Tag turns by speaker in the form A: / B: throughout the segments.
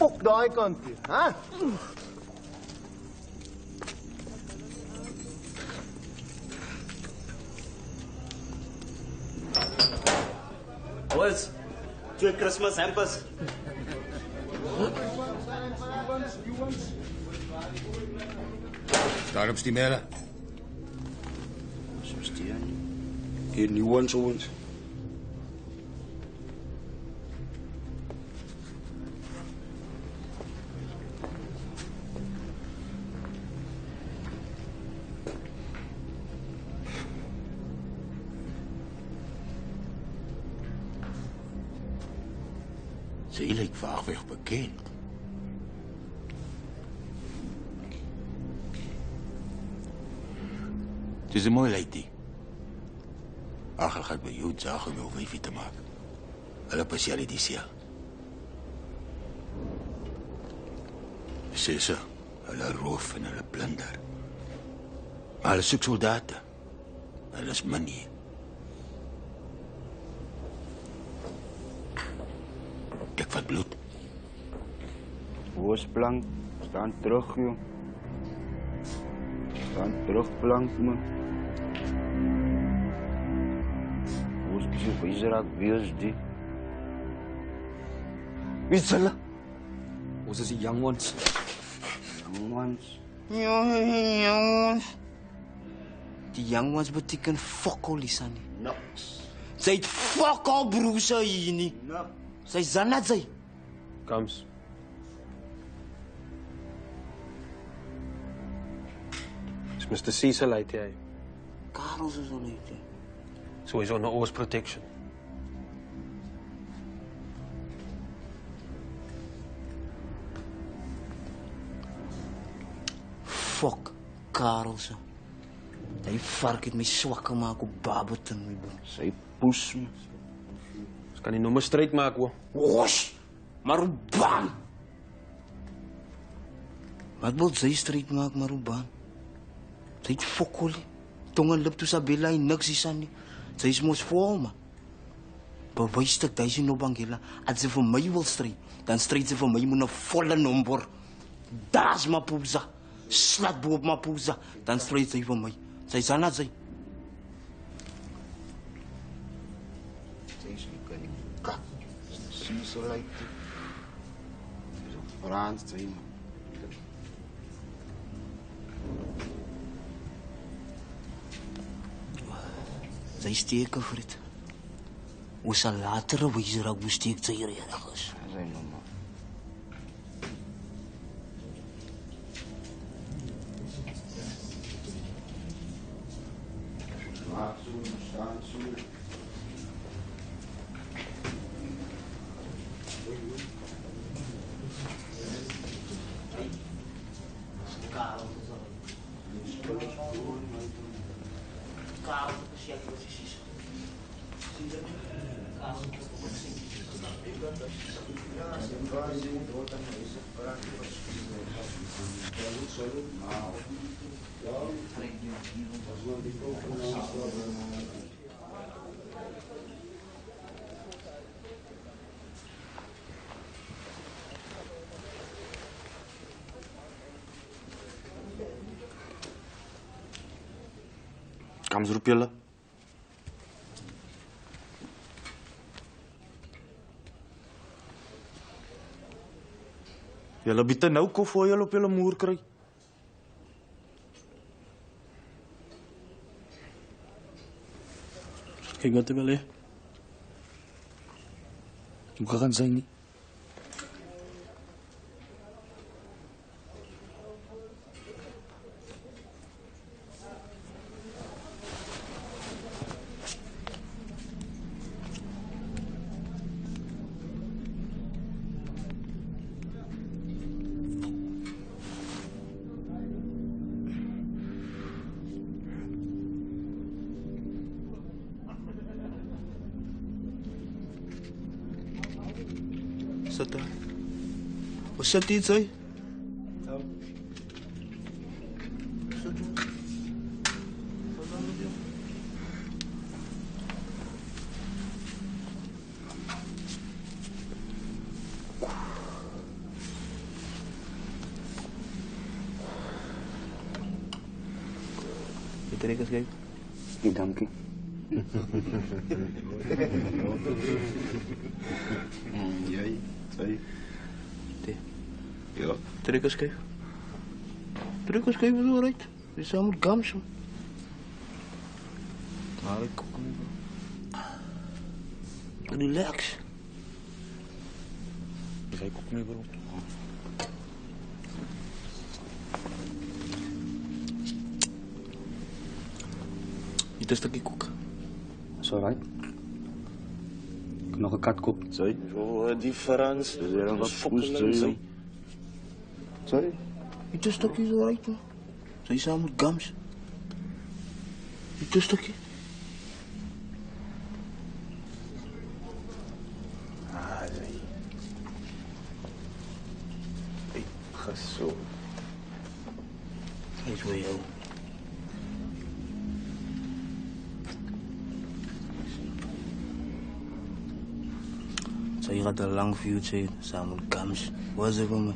A: fok daai kant toe, hè?
B: Boys, 2 Christmas hampers.
C: Daar op die mele.
D: Soos die een. Hier new ones ons.
C: Sy lyk vaagweg bekend. Dis 'n mooi lady. Ag, ek gaan by jou dag om jou wyfie te maak. Hulle pas jy die sia. Sê so, hulle roof en hulle plunder. Maar hulle soek soldate. Hulle is min hier. Ek vat bloed.
D: Boosplank, staan terug, joh. Staan terug, plank, man. Boospisje, wijzeraak, wie is die? Wie is hulle?
B: Ons is die young ones.
D: Young ones.
B: Young ones. Die young ones beteken fokol, Lisani.
D: Niks.
B: Sy het fokol broers hier nie.
D: Niks.
B: Sy zanat sy.
E: Comes. It's Mr. Cecil uit jy.
B: Karel is on uit.
E: So he's on Oos protection.
B: Fok, Karel se. Hy vark het my swak gemaak op Baboton, my boom.
D: Sy poes me.
E: Ons kan die nommer stryd maak, hoor.
B: Wosh! Maruban! Wat wil sy stryd maak, Maruban? Sy het fokol. Tong en lip toe Sabela en niks is aan nie. Sy is mos vol, man. Bewys dat hy sy no bangela. As sy vir my wil stryd, dan stryd sy vir my met 'n volle nommer. Daas Mapuza. Slat boop Mapuza. Dan stryd sy vir my. Sy is aan sy.
D: Sy is nie kan nie kak. Sy so lyk die. Frans, sy man.
B: Sy steek, vriend. Ons sal later wyser hoe steek sy reg is.
D: Sy nommer. Maak so, staan so.
E: Kams roep julle. Julle biete nou kof voor julle op julle moer kry.
F: Kyk wat jy wil hê. Jy kan sy nie.
B: Sit daar. Wat sit dit sy? trek as kyk.
F: Dankie.
D: Jy, sy.
B: Dit.
D: Ja.
B: Trek as kyk. Trek as kyk, was alright. Dis saam met Gams. Maar ek kom. Relax.
E: Jy kook mee, bro.
B: Dit is 'n stukkie koek.
F: Is alright. Ek nog 'n kat koop.
D: Sy.
E: Oh, die Frans.
D: Dis hier wat
E: Fokkelen,
D: poes
E: sy.
D: jy. Sy.
B: Dit is 'n stukkie is alright. Sy saam met Gams. Dit is 'n stukkie.
E: Gesond.
B: Hy is weer jou. Sy gaat 'n lang future saam met Gams. Was dit vir my?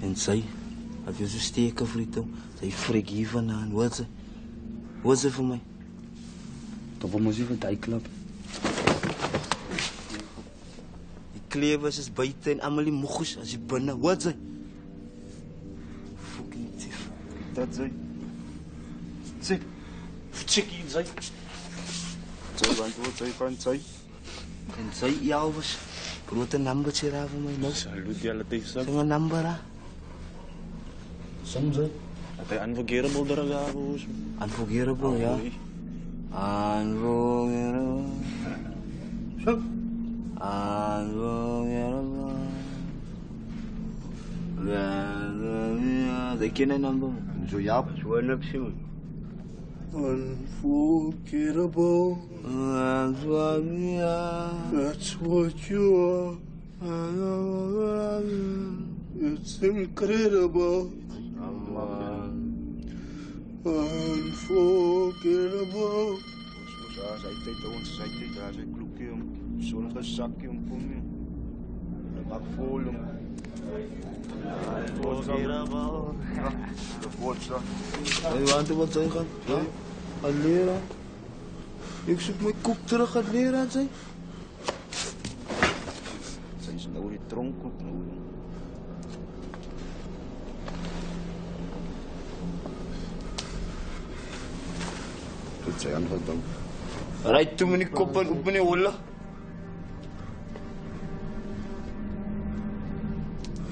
B: En sy het jy so steke vriend. Sy freak hier vandaan. Was dit vir my?
F: Tot op mos vir daai klub.
B: Die klewers is buite en almal die moegus as jy binne. Was dit? Fucking tief.
D: Dat sy. Sy.
E: Chickie, sy.
D: Sy antwoord sy kan sy.
B: En sy Elvis. Grote number sy daar vir my nou.
E: Salut julle tussen.
B: Sy 'n number daar.
F: Soms hè.
E: Dat hy unforgettable daar was.
B: Unforgettable, ja. Unforgettable. Unforgettable. They ken a number.
D: So ja.
B: So een optie, man.
D: Unforgettable. That's what you are. It's incredible. Unforgettable. Ons as hy tyd ons sy tyd as hy kloekie om sonige sakkie om kom nie. Maak vol om. Unforgettable. De voortsa.
B: Hey, want wat sy gaan? Ja? Alera. Ek soek my koek terug aan leraar sy.
D: Sy is nou die tronkkoek nou. Dit sy aangedink.
B: Ry toe met die kop en op met die holle.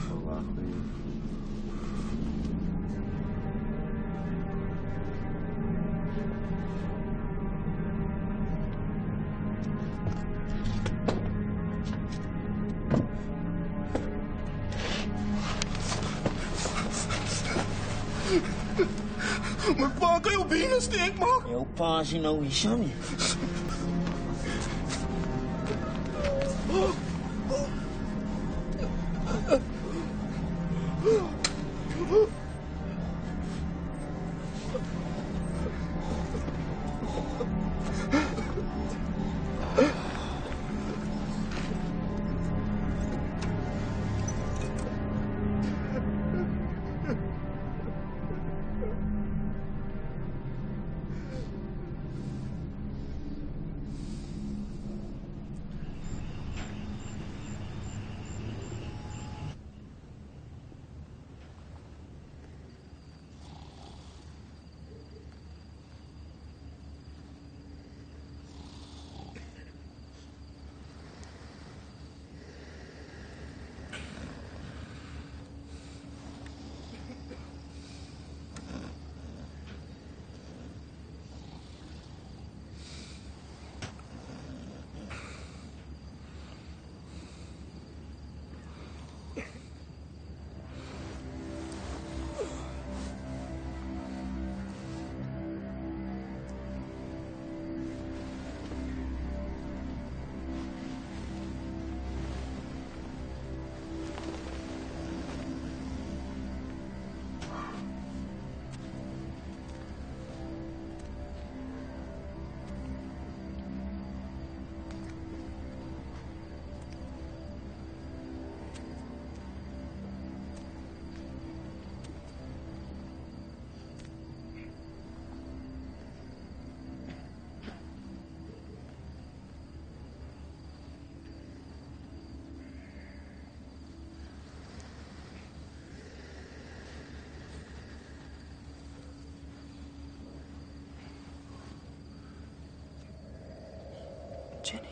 D: Verwag nie.
C: My pa kan jou bene steek, maak.
B: Jou pa is nou hier, Shani. Jenny.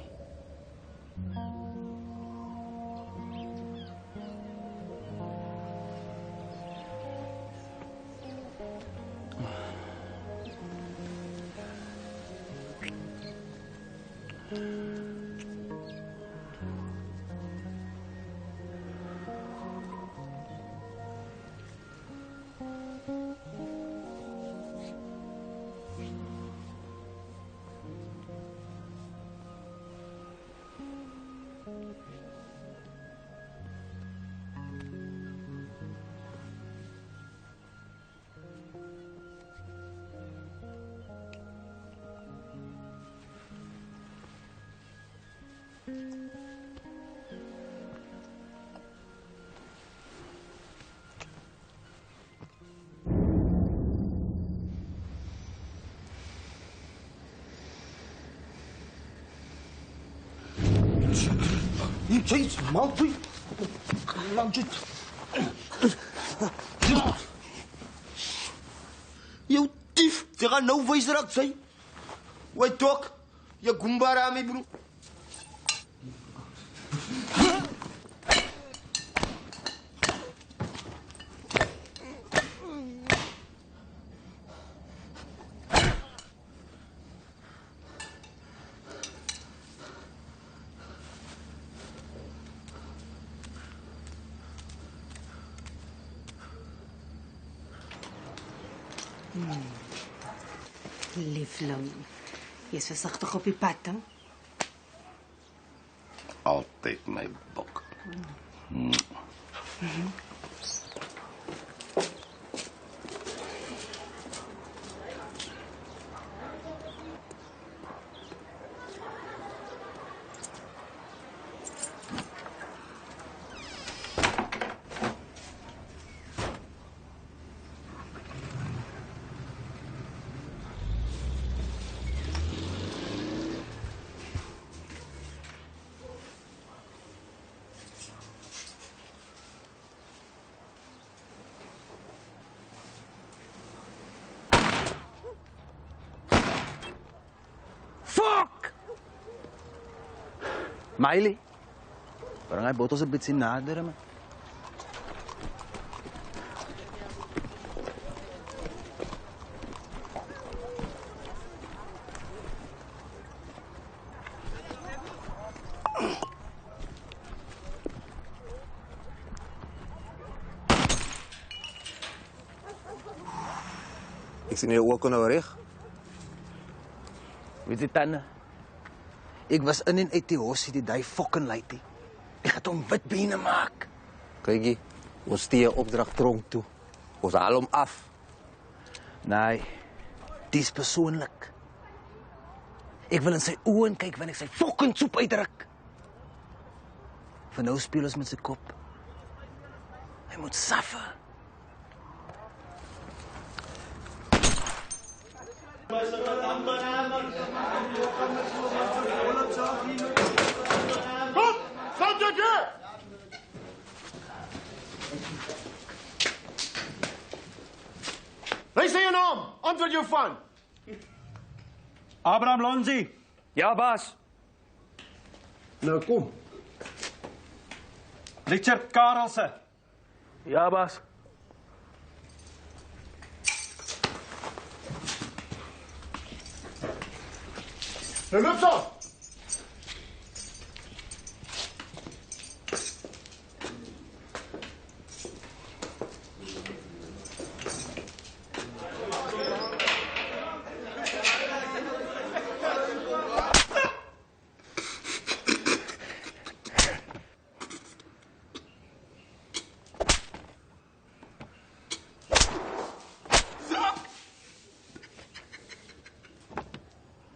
B: Jeez, mouthpiece. Jou dief, jy gaan nou wys raak sy. Wait talk. Jy gumbara my bro.
A: Liefling, jy's versigtig op die pad, hè?
C: Altyd my bok.
B: Miley, parang ay boto sa bitsin nader man.
G: Ik zie nu ook nou recht.
B: Weet jy Tanne? Ek was in en uit die hosie die daai fucking lady. Ek het hom wit bene maak.
G: Kykie, ons stuur opdrag tronk toe. Ons haal hom af.
B: Nee, dis persoonlik. Ek wil in sy oë kyk wanneer ek sy fucking soep uitdruk. Van nou speel ons met sy kop. Hy moet suffer.
D: Kom, sluit de deur! Lees je naam, antwoord je van.
E: Abraham Lonzi.
F: Ja, baas.
E: Nou kom. Richard Karelse.
F: Ja, baas.
D: Nou loop zo.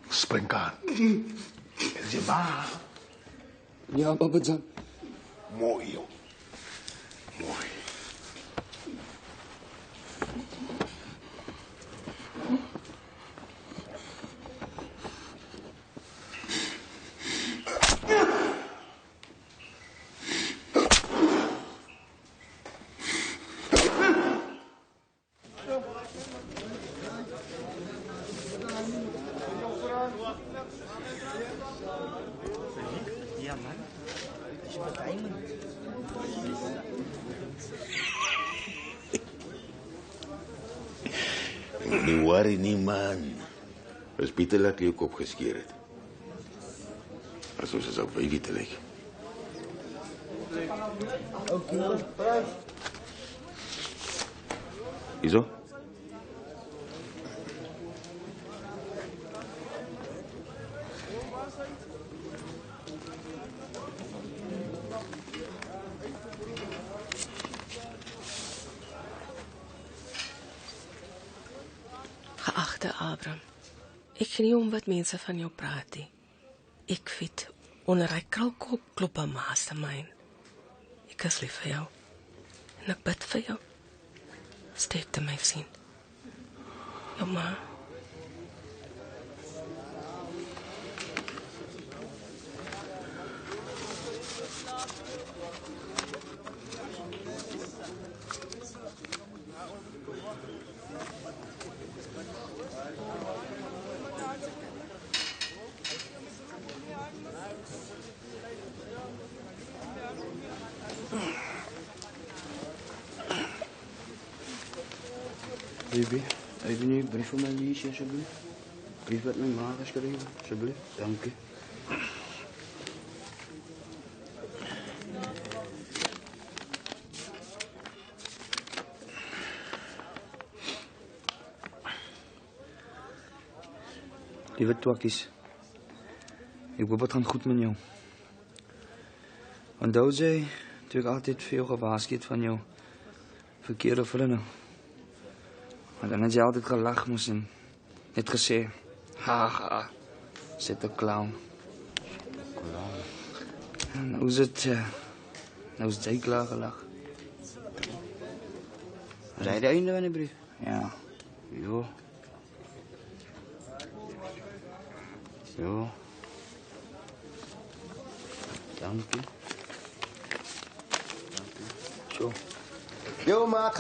C: Springkaan. Is je waar?
F: Ja, Papa Jan.
C: Mooi, joh. Mooi. Moenie worry nie, man. Is Pieter laat jou kop geskeer het. As ons is op wyfie te lyk. Hierso?
H: Geachte Abraham, ek gee nie om wat mense van jou praat nie. Ek weet, onder hy krulkop klop 'n mastermind. Ek is lief vir jou. En ek bid vir jou. Sterkte my sien. Jou ma.
B: Baby, heb je nu een brief voor mij lezen, alsjeblieft? Brief wat mijn ma geschreven, alsjeblieft. Dank je. Lieve twakkies, ik hoop het gaat goed met jou. Onthou jy, toe ek altyd vir jou gewaarsku het van jou verkeerde vriende. Maar dan het jy altyd gelag moes en net gesê, haha, sit 'n clown. En nou is het, nou is jy klaar gelag. Is hy die einde van die brief? Ja. Jo. Jo. Dank je. Zo.
D: Yo, maat,